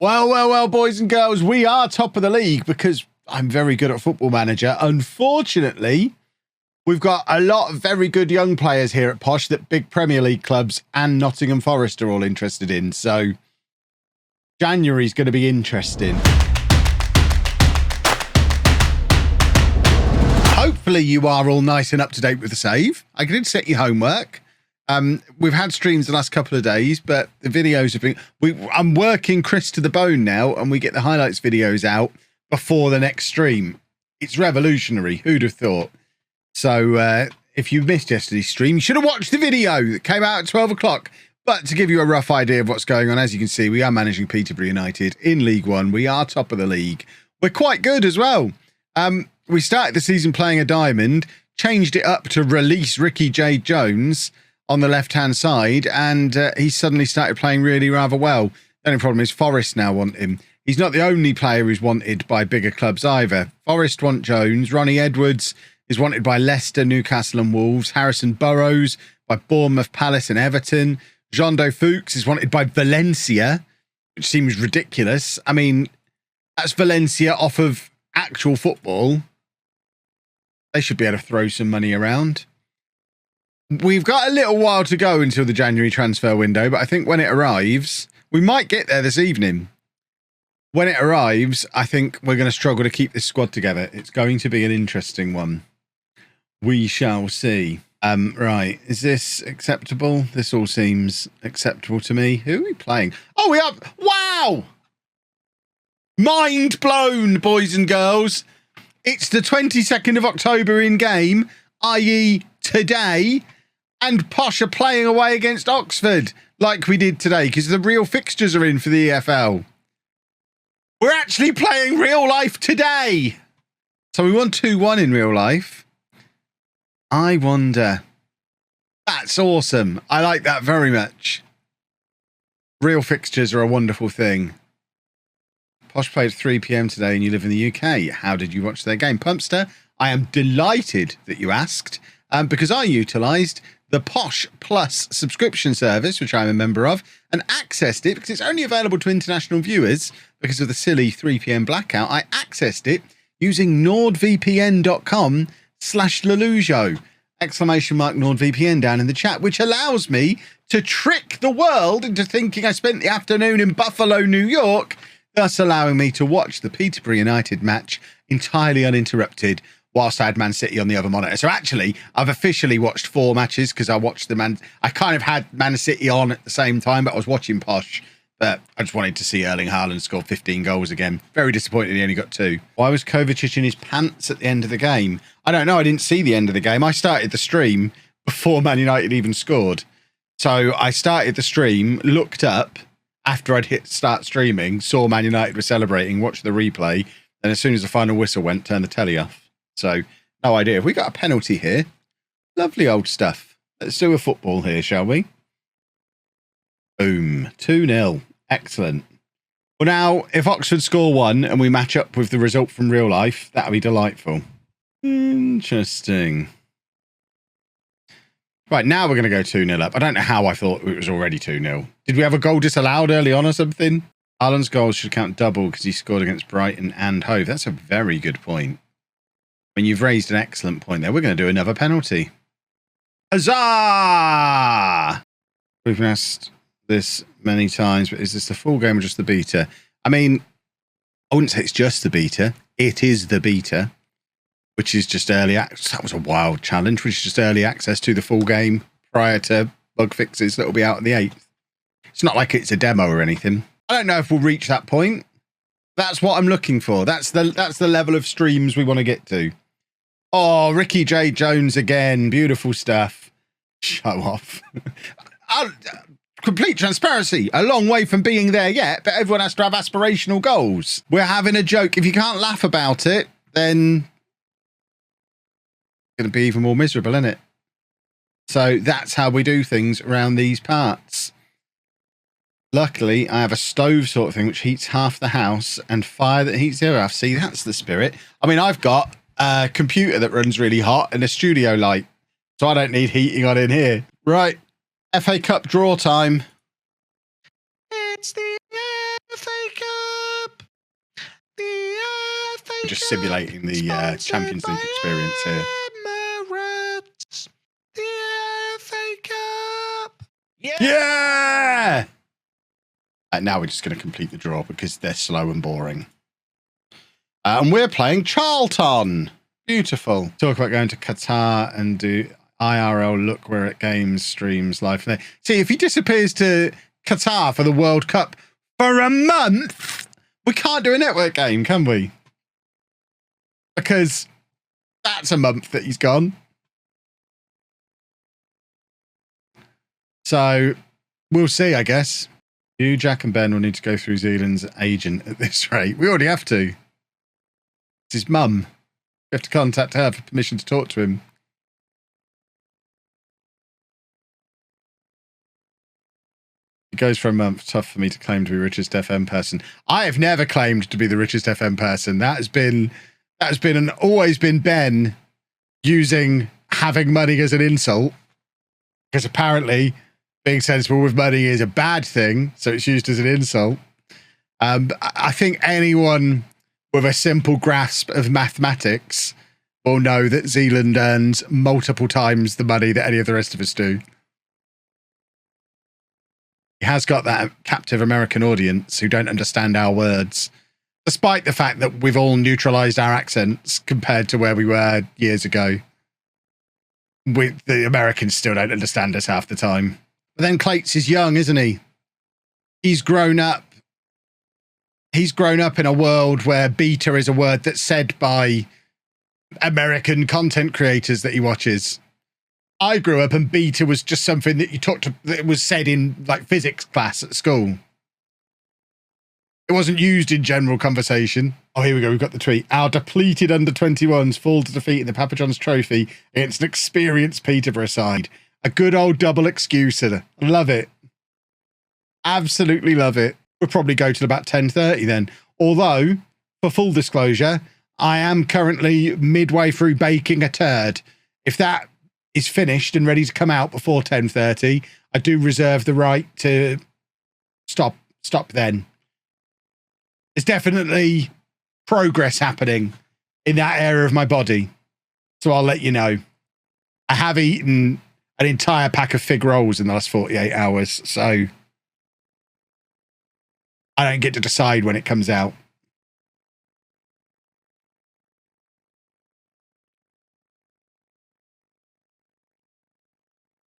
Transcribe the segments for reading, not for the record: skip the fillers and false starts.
Well, boys and girls, we are top of the league because I'm very good at Football Manager. Unfortunately, we've got a lot of very good young players here at Posh that big Premier League clubs and Nottingham Forest are all interested in. So January's going to be interesting. Hopefully you are all nice and up to date with the save. I did set your homework. We've had streams the last couple of days, but the videos have been... I'm working Chris to the bone now, and we get the highlights videos out before the next stream. It's revolutionary. Who'd have thought? So if you missed yesterday's stream, you should have watched the video that came out at 12 o'clock. But to give you a rough idea of what's going on, as you can see, we are managing Peterborough United in League One. We are top of the league. We're quite good as well. We started the season playing a diamond, changed it up to release Ricky J. Jones on the left-hand side, and he suddenly started playing really rather well. The only problem is Forest now want him. He's not the only player who's wanted by bigger clubs either. Forest want Jones. Ronnie Edwards is wanted by Leicester, Newcastle and Wolves. Harrison Burrows by Bournemouth, Palace and Everton. Jondo Fuchs is wanted by Valencia, which seems ridiculous. I mean, that's Valencia off of actual football. They should be able to throw some money around. We've got a little while to go until the January transfer window, but I think when it arrives, we might get there this evening. When it arrives, I think we're going to struggle to keep this squad together. It's going to be an interesting one. We shall see. Right. Is this acceptable? This all seems acceptable to me. Who are we playing? Oh, we are. Wow. Mind blown, boys and girls. It's the 22nd of October in game, i.e. today. And Posh are playing away against Oxford like we did today because the real fixtures are in for the EFL. We're actually playing real life today. So we won 2-1 in real life. I wonder. That's awesome. I like that very much. Real fixtures are a wonderful thing. Posh played 3 p.m. today and you live in the UK. How did you watch their game? Pumpster, I am delighted that you asked because I utilised the Posh Plus subscription service, which I'm a member of, and accessed it because it's only available to international viewers because of the silly 3 p.m. blackout. I accessed it using nordvpn.com/LOLLUJO. Exclamation mark NordVPN down in the chat, which allows me to trick the world into thinking I spent the afternoon in Buffalo, New York, thus allowing me to watch the Peterborough United match entirely uninterrupted whilst I had Man City on the other monitor. So actually, I've officially watched 4 matches because I watched I kind of had Man City on at the same time, but I was watching Posh. But I just wanted to see Erling Haaland score 15 goals again. Very disappointed he only got 2. Why was Kovacic in his pants at the end of the game? I don't know. I didn't see the end of the game. I started the stream before Man United even scored. So I started the stream, looked up after I'd hit start streaming, saw Man United were celebrating, watched the replay, and as soon as the final whistle went, turned the telly off. So no idea. Have we got a penalty here? Lovely old stuff. Let's do a football here, shall we? Boom. 2-0. Excellent. Well, now, if Oxford score 1 and we match up with the result from real life, that'll be delightful. Interesting. Right, now we're going to go 2-0 up. I don't know how I thought it was already 2-0. Did we have a goal disallowed early on or something? Haaland's goals should count double because he scored against Brighton and Hove. That's a very good point. I mean, you've raised an excellent point there. We're going to do another penalty. Huzzah! We've asked this many times, but is this the full game or just the beta? I mean, I wouldn't say it's just the beta. It is the beta, which is just early access. That was a wild challenge, which is just early access to the full game prior to bug fixes that will be out on the 8th. It's not like it's a demo or anything. I don't know if we'll reach that point. That's what I'm looking for. That's the level of streams we want to get to. Oh, Ricky J. Jones again. Beautiful stuff. Show off. Complete transparency. A long way from being there yet, but everyone has to have aspirational goals. We're having a joke. If you can't laugh about it, then it's going to be even more miserable, isn't it? So that's how we do things around these parts. Luckily, I have a stove sort of thing which heats half the house and fire that heats the other half. See, that's the spirit. I mean, I've got a computer that runs really hot and a studio light, so I don't need heating on in here. Right, FA Cup draw time. It's the FA Cup. just simulating the Champions League experience here. Emirates, the FA Cup. Yeah! Now we're just going to complete the draw because they're slow and boring. And we're playing Charlton. Beautiful. Talk about going to Qatar and do IRL look where it games streams live. See, if he disappears to Qatar for the World Cup for a month, we can't do a network game, can we? Because that's a month that he's gone. So we'll see, I guess. You, Jack, and Ben will need to go through Zealand's agent at this rate. We already have to. It's his mum. We have to contact her for permission to talk to him. It goes for a month. Tough for me to claim to be richest FM person. I have never claimed to be the richest FM person. That has been and always been Ben using having money as an insult, because apparently being sensible with money is a bad thing, so it's used as an insult. I think anyone with a simple grasp of mathematics will know that Zealand earns multiple times the money that any of the rest of us do. He has got that captive American audience who don't understand our words, despite the fact that we've all neutralized our accents compared to where we were years ago. The Americans still don't understand us half the time. But then Clates is young, isn't he? He's grown up. He's grown up in a world where beta is a word that's said by American content creators that he watches. I grew up and beta was just something that you talked to, that was said in like physics class at school. It wasn't used in general conversation. Oh, here we go. We've got the tweet. Our depleted under-21s fall to defeat in the Papa John's Trophy against an experienced Peterborough side. A good old double excuser. Love it. Absolutely love it. We'll probably go till about 10:30 then. Although, for full disclosure, I am currently midway through baking a turd. If that is finished and ready to come out before 10:30, I do reserve the right to stop then. There's definitely progress happening in that area of my body, so I'll let you know. I have eaten an entire pack of fig rolls in the last 48 hours, so I don't get to decide when it comes out.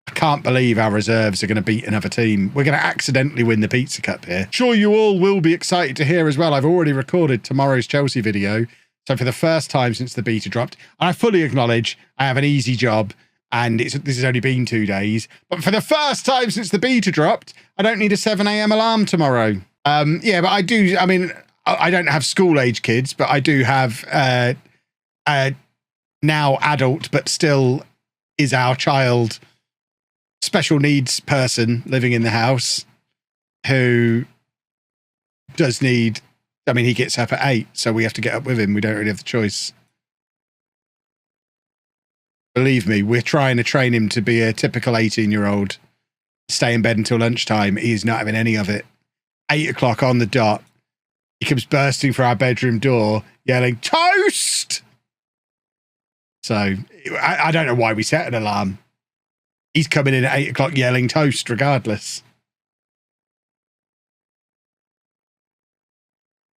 I can't believe our reserves are going to beat another team. We're going to accidentally win the Pizza Cup here. Sure, you all will be excited to hear as well. I've already recorded tomorrow's Chelsea video. So for the first time since the beta dropped, and I fully acknowledge I have an easy job and this has only been 2 days. But for the first time since the beta dropped, I don't need a 7 a.m. alarm tomorrow. Yeah, but I do. I mean, I don't have school-age kids, but I do have now adult, but still is our child, special needs person living in the house who does need, I mean, he gets up at 8, so we have to get up with him. We don't really have the choice. Believe me, we're trying to train him to be a typical 18-year-old, stay in bed until lunchtime. He is not having any of it. 8 o'clock on the dot, he comes bursting for our bedroom door, yelling, "Toast!" So I don't know why we set an alarm. He's coming in at 8 o'clock yelling toast regardless.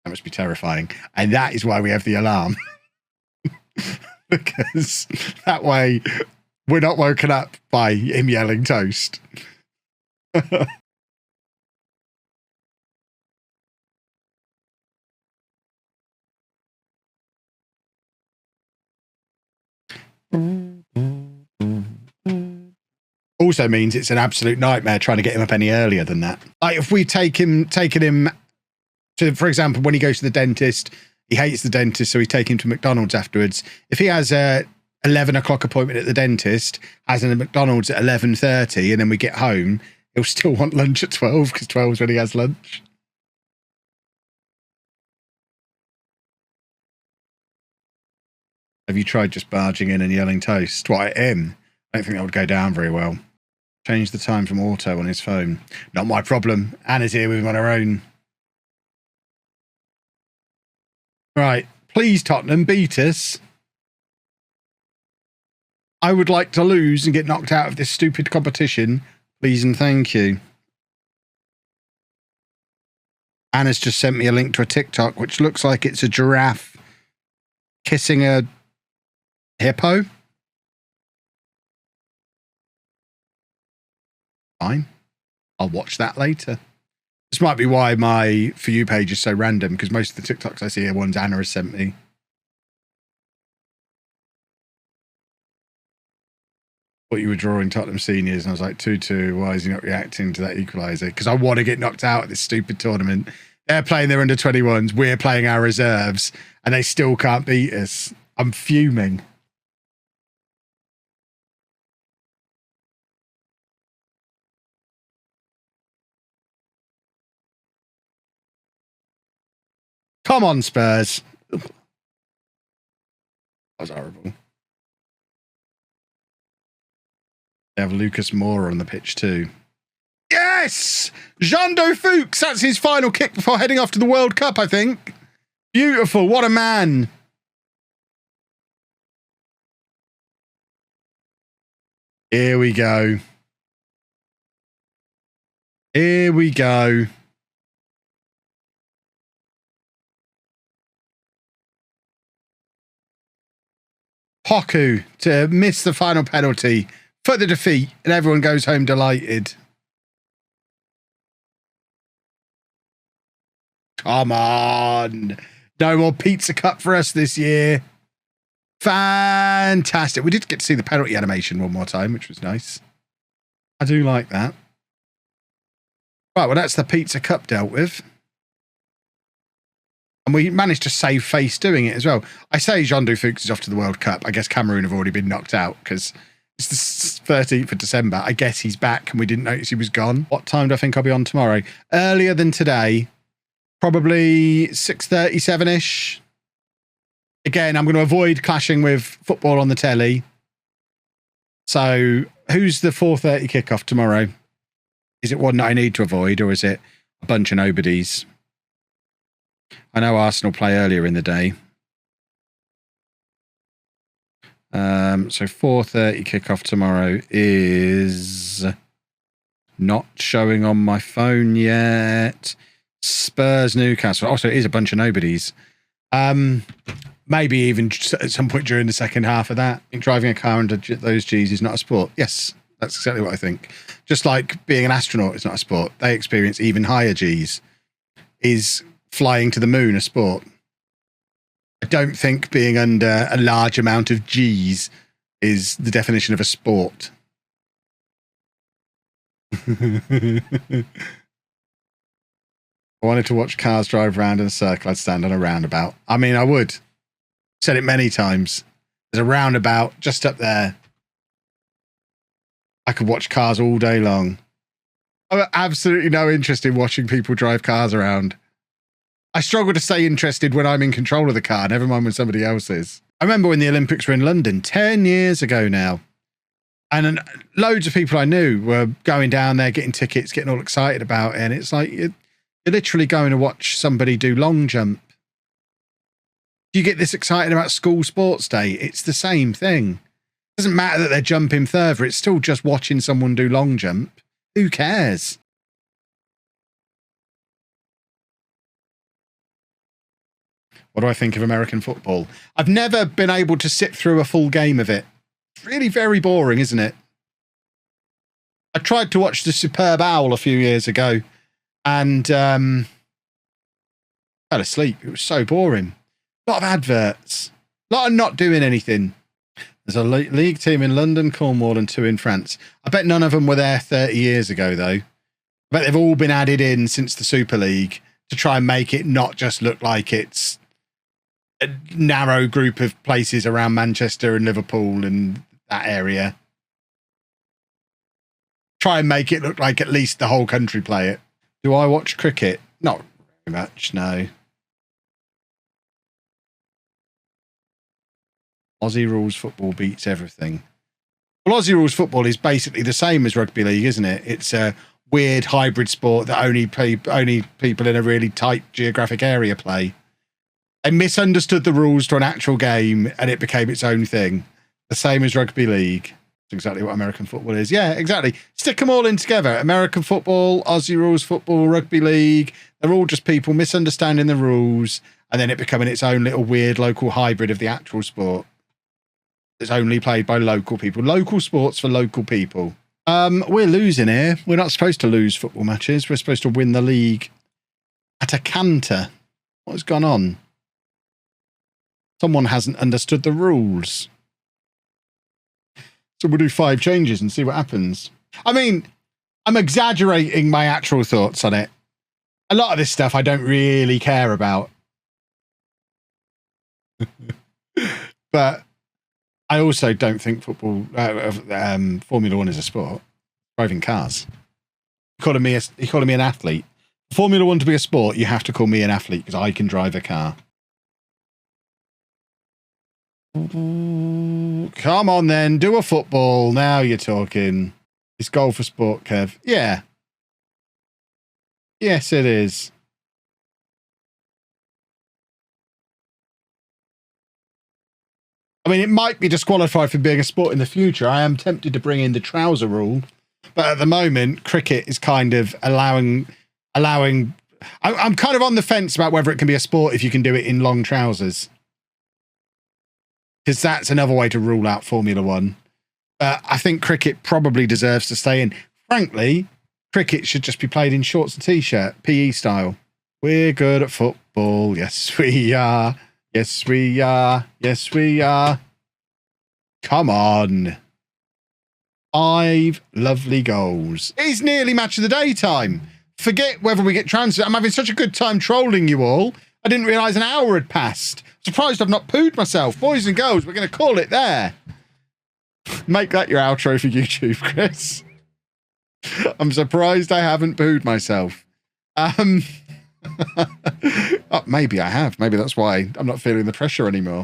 That must be terrifying. And that is why we have the alarm. Because that way we're not woken up by him yelling toast. Also means it's an absolute nightmare trying to get him up any earlier than that. Like if we taken him to, for example, when he goes to the dentist, he hates the dentist, so we take him to McDonald's afterwards. If he has a 11 o'clock appointment at the dentist, has a McDonald's at 11:30, and then we get home, he'll still want lunch at 12 because 12 is when he has lunch. Have you tried just barging in and yelling toast? What, at him? I don't think that would go down very well. Change the time from auto on his phone. Not my problem. Anna's here with him on her own. Right, Please, Tottenham, beat us. I would like to lose and get knocked out of this stupid competition. Please and thank you. Anna's just sent me a link to a TikTok, which looks like it's a giraffe kissing a hippo. Fine. I'll watch that later. This might be why my For You page is so random, because most of the TikToks I see are ones Anna has sent me. Thought you were drawing Tottenham seniors, and I was like, 2-2, why is he not reacting to that equaliser? Because I want to get knocked out at this stupid tournament. They're playing their under-21s, we're playing our reserves, and they still can't beat us. I'm fuming. Come on, Spurs. That was horrible. They have Lucas Moura on the pitch too. Yes! Jean-Do Fuchs, that's his final kick before heading off to the World Cup, I think. Beautiful, what a man. Here we go. Here we go. Poku to miss the final penalty for the defeat, and everyone goes home delighted. Come on. No more Pizza Cup for us this year. Fantastic. We did get to see the penalty animation one more time, which was nice. I do like that. Right, well, that's the Pizza Cup dealt with. And we managed to save face doing it as well. I say Jean-Do Fuchs is off to the World Cup. I guess Cameroon have already been knocked out because it's the 13th of December. I guess he's back and we didn't notice he was gone. What time do I think I'll be on tomorrow? Earlier than today. Probably 6:37-ish. Again, I'm going to avoid clashing with football on the telly. So who's the 4:30 kickoff tomorrow? Is it one that I need to avoid, or is it a bunch of nobodies? I know Arsenal play earlier in the day. So 4:30 kickoff tomorrow is not showing on my phone yet. Spurs Newcastle. Also, it is a bunch of nobodies. Maybe even at some point during the second half of that. I think driving a car under those G's is not a sport. Yes, that's exactly what I think. Just like being an astronaut is not a sport. They experience even higher G's. Is flying to the moon a sport? I don't think being under a large amount of G's is the definition of a sport. I wanted to watch cars drive around in a circle. I'd stand on a roundabout. I mean, I would. Said it many times. There's a roundabout just up there. I could watch cars all day long. I've got absolutely no interest in watching people drive cars around. I struggle to stay interested when I'm in control of the car, never mind when somebody else is. I remember when the Olympics were in London 10 years ago now. And loads of people I knew were going down there, getting tickets, getting all excited about it. And it's like, you're literally going to watch somebody do long jump. You get this excited about school sports day. It's the same thing. It doesn't matter that they're jumping further. It's still just watching someone do long jump. Who cares? What do I think of American football? I've never been able to sit through a full game of it. It's really very boring, isn't it? I tried to watch the Superb Owl a few years ago and fell asleep. It was so boring. A lot of adverts. A lot of not doing anything. There's a league team in London, Cornwall, and 2 in France. I bet none of them were there 30 years ago, though. I bet they've all been added in since the Super League to try and make it not just look like it's a narrow group of places around Manchester and Liverpool and that area. Try and make it look like at least the whole country play it. Do I watch cricket? Not very much, no. Aussie rules football beats everything. Well, Aussie rules football is basically the same as rugby league, isn't it? It's a weird hybrid sport that only people in a really tight geographic area play. They misunderstood the rules to an actual game and it became its own thing. The same as rugby league. That's exactly what American football is. Yeah, exactly. Stick them all in together. American football, Aussie rules football, rugby league. They're all just people misunderstanding the rules and then it becoming its own little weird local hybrid of the actual sport. It's only played by local people. Local sports for local people. We're losing here. We're not supposed to lose football matches. We're supposed to win the league at a canter. What has gone on? Someone hasn't understood the rules. So we'll do 5 changes and see what happens. I mean, I'm exaggerating my actual thoughts on it. A lot of this stuff I don't really care about. But I also don't think football, Formula One is a sport. Driving cars. You're calling me an athlete. Formula One to be a sport, you have to call me an athlete because I can drive a car. Come on then, do a football. Now you're talking. It's goal for sport, Kev. Yeah. Yes, it is. I mean, it might be disqualified for being a sport in the future. I am tempted to bring in the trouser rule. But at the moment, cricket is kind of allowing. I'm kind of on the fence about whether it can be a sport if you can do it in long trousers. Because that's another way to rule out Formula One. But I think cricket probably deserves to stay in. Frankly, cricket should just be played in shorts and t-shirt, PE style. We're good at football. Yes, we are. Yes, we are. Yes, we are. Come on. 5 lovely goals. It's nearly match of the day time. Forget whether we get transferred. I'm having such a good time trolling you all. I didn't realise an hour had passed. Surprised I've not pooed myself. Boys and girls, we're going to call it there. Make that your outro for YouTube, Chris. I'm surprised I haven't pooed myself. Oh, maybe I have. Maybe that's why I'm not feeling the pressure anymore.